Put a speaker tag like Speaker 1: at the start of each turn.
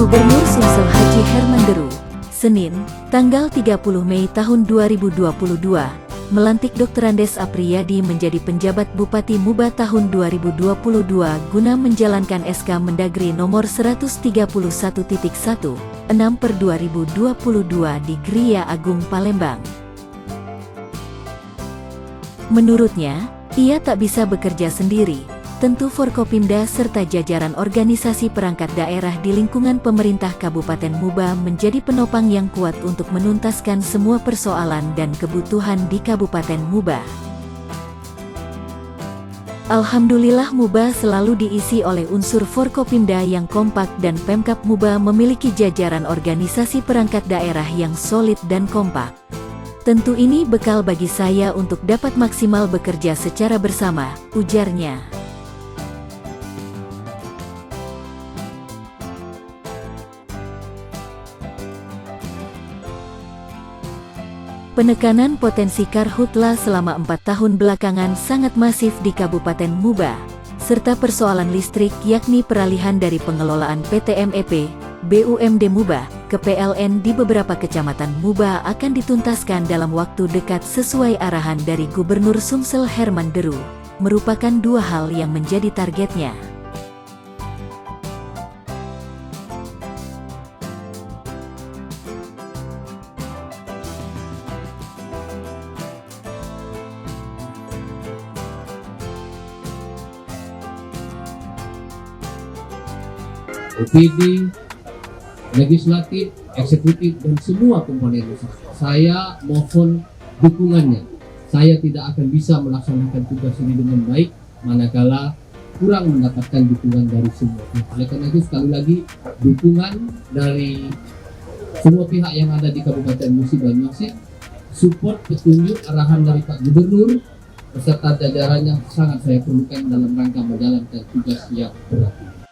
Speaker 1: Gubernur Sumsel Haji Herman Deru, Senin, tanggal 30 Mei tahun 2022, melantik Dr. Andes Apriyadi menjadi penjabat Bupati Muba tahun 2022 guna menjalankan SK Mendagri nomor 131.1, 6/2022 di Gria Agung Palembang. Menurutnya, ia tak bisa bekerja sendiri. Tentu Forkopimda serta jajaran organisasi perangkat daerah di lingkungan pemerintah Kabupaten Muba menjadi penopang yang kuat untuk menuntaskan semua persoalan dan kebutuhan di Kabupaten Muba. Alhamdulillah Muba selalu diisi oleh unsur Forkopimda yang kompak dan Pemkab Muba memiliki jajaran organisasi perangkat daerah yang solid dan kompak. Tentu ini bekal bagi saya untuk dapat maksimal bekerja secara bersama, ujarnya. Penekanan potensi karhutla selama 4 tahun belakangan sangat masif di Kabupaten Muba, serta persoalan listrik yakni peralihan dari pengelolaan PT MEP, BUMD Muba, ke PLN di beberapa kecamatan Muba akan dituntaskan dalam waktu dekat sesuai arahan dari Gubernur Sumsel Herman Deru, merupakan dua hal yang menjadi targetnya.
Speaker 2: OPD, legislatif, eksekutif, dan semua komponen usaha. Saya mohon dukungannya. Saya tidak akan bisa melaksanakan tugas ini dengan baik manakala kurang mendapatkan dukungan dari semua pihak. Oleh karena itu sekali lagi dukungan dari semua pihak yang ada di Kabupaten Musi Banyuasin, support petunjuk arahan dari Pak Gubernur beserta jajarannya sangat saya perlukan dalam rangka menjalankan tugas yang berat.